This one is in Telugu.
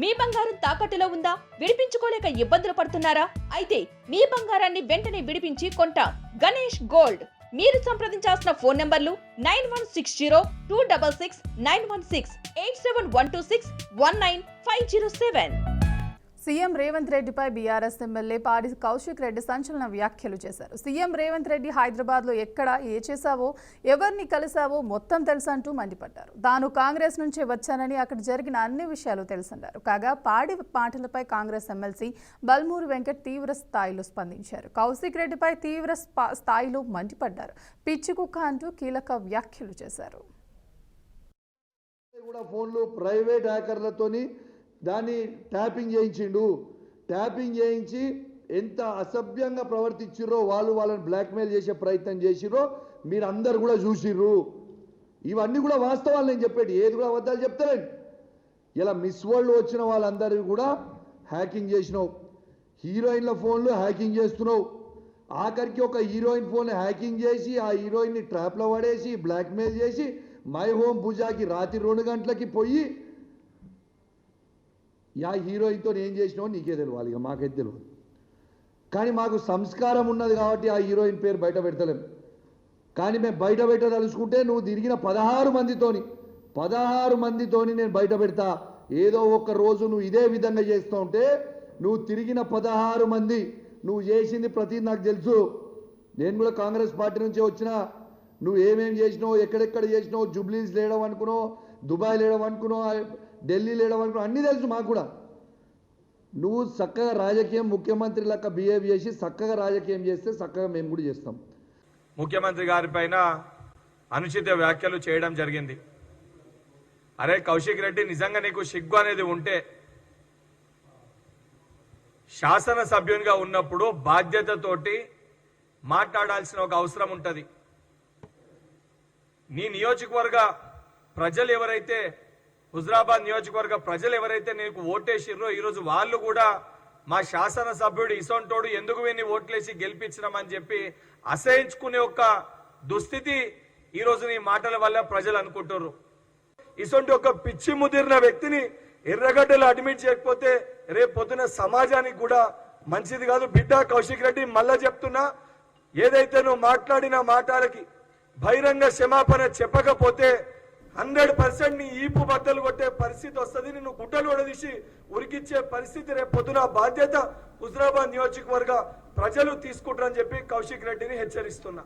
మీ బంగారం తాకట్టులో ఉందా? విడిపించుకోలేక ఇబ్బందులు పడుతున్నారా? అయితే మీ బంగారాన్ని వెంటనే విడిపించి కొంటాం. గణేష్ గోల్డ్. మీరు సంప్రదించాల్సిన ఫోన్ నంబర్లు 9160-266-916, 8712619507. సీఎం రేవంత్ రెడ్డిపై బీఆర్ఎస్ ఎమ్మెల్యే పాడి కౌశిక్ రెడ్డి సంచలన వ్యాఖ్యలు చేశారు. సీఎం రేవంత్ రెడ్డి హైదరాబాద్లో ఎక్కడ ఏ చేశావో, ఎవరిని కలిశావో మొత్తం తెలుసంటూ మండిపడ్డారు. తాను కాంగ్రెస్ నుంచే వచ్చానని, అక్కడ జరిగిన అన్ని విషయాలు తెలుసన్నారు. కాగా పాడి మాటలపై కాంగ్రెస్ ఎమ్మెల్సీ బల్మూరు వెంకట్ తీవ్ర స్థాయిలో స్పందించారు. కౌశిక్ రెడ్డిపై తీవ్ర స్థాయిలో మండిపడ్డారు. పిచ్చి కుక్క అంటూ కీలక వ్యాఖ్యలు చేశారు. ప్రైవేట్ హ్యాకర్లతోని దాన్ని ట్యాపింగ్ చేయించిండు. ట్యాపింగ్ చేయించి ఎంత అసభ్యంగా ప్రవర్తించిర్రో, వాళ్ళని బ్లాక్మెయిల్ చేసే ప్రయత్నం చేసిర్రో మీరు అందరు కూడా చూసిర్రు. ఇవన్నీ కూడా వాస్తవాలు నేను చెప్పేది, ఏది కూడా అబద్ధాలు చెప్తారండి. ఇలా మిస్ వరల్డ్ వచ్చిన వాళ్ళందరికీ కూడా హ్యాకింగ్ చేసినావు. హీరోయిన్ల ఫోన్లు హ్యాకింగ్ చేస్తున్నావు. ఆఖరికి ఒక హీరోయిన్ ఫోన్ హ్యాకింగ్ చేసి ఆ హీరోయిన్ని ట్రాప్లో పడేసి బ్లాక్మెయిల్ చేసి మై హోమ్ పూజాకి రాత్రి 2 గంటలకి పోయి యా హీరోయిన్తో ఏం చేసినావో నీకే తెలియాలి, ఇక మాకైతే తెలియదు. కానీ మాకు సంస్కారం ఉన్నది కాబట్టి ఆ హీరోయిన్ పేరు బయట పెడతలేం. కానీ మేము బయట పెట్టదలుచుకుంటే నువ్వు తిరిగిన 16 మందితోని నేను బయట పెడతా. ఏదో ఒక రోజు నువ్వు ఇదే విధంగా చేస్తూ ఉంటే నువ్వు తిరిగిన 16 మంది నువ్వు చేసింది ప్రతి నాకు తెలుసు. నేను కూడా కాంగ్రెస్ పార్టీ నుంచే వచ్చిన. నువ్వు ఏమేమి చేసినావు, ఎక్కడెక్కడ చేసినావు, జూబ్లీస్ లేడం అనుకున్నావు, దుబాయ్ లేడం అనుకున్నావు, ఢిల్లీ లేడం అనుకున్నావు, అన్నీ తెలుసు మాకు కూడా. నువ్వు చక్కగా రాజకీయం ముఖ్యమంత్రి లెక్క బిహేవ్ చేసి చక్కగా రాజకీయం చేస్తే చక్కగా మేము కూడా చేస్తాం. ముఖ్యమంత్రి గారి పైన అనుచిత వ్యాఖ్యలు చేయడం జరిగింది. అరే కౌశిక్ రెడ్డి, నిజంగా నీకు సిగ్గు అనేది ఉంటే శాసనసభ్యునిగా ఉన్నప్పుడు బాధ్యతతోటి మాట్లాడాల్సిన ఒక అవసరం ఉంటుంది. నీ నియోజకవర్గ ప్రజలు ఎవరైతే, హుజరాబాద్ నియోజకవర్గ ప్రజలు ఎవరైతే నీకు ఓటేసిర్రో ఈరోజు వాళ్ళు కూడా మా శాసనసభ్యుడు ఇసొంటోడు ఎందుకు వీన్ని ఓట్లేసి గెలిపించినామని చెప్పి అసహించుకునే ఒక దుస్థితి ఈరోజు నీ మాటల వల్ల ప్రజలు అనుకుంటున్నారు. ఇసొంటి ఒక పిచ్చి ముదిరిన వ్యక్తిని ఎర్రగడ్డలు అడ్మిట్ చేయకపోతే రేపు పొద్దున సమాజానికి కూడా మంచిది కాదు. బిడ్డ కౌశిక్ రెడ్డి, మళ్ళా చెప్తున్నా, ఏదైతే నువ్వు మాట్లాడిన మాటలకి బహిరంగ క్షమాపణ చెప్పకపోతే 100% నీ ఈపు బద్దలు కొట్టే పరిస్థితి వస్తుంది. నిన్ను గుడ్డలు ఒడదీసి ఉరికిచ్చే పరిస్థితి రేపు పొద్దున బాధ్యత హుజరాబాద్ నియోజకవర్గ ప్రజలు తీసుకుంటారని చెప్పి కౌశిక్ రెడ్డిని హెచ్చరిస్తున్నా.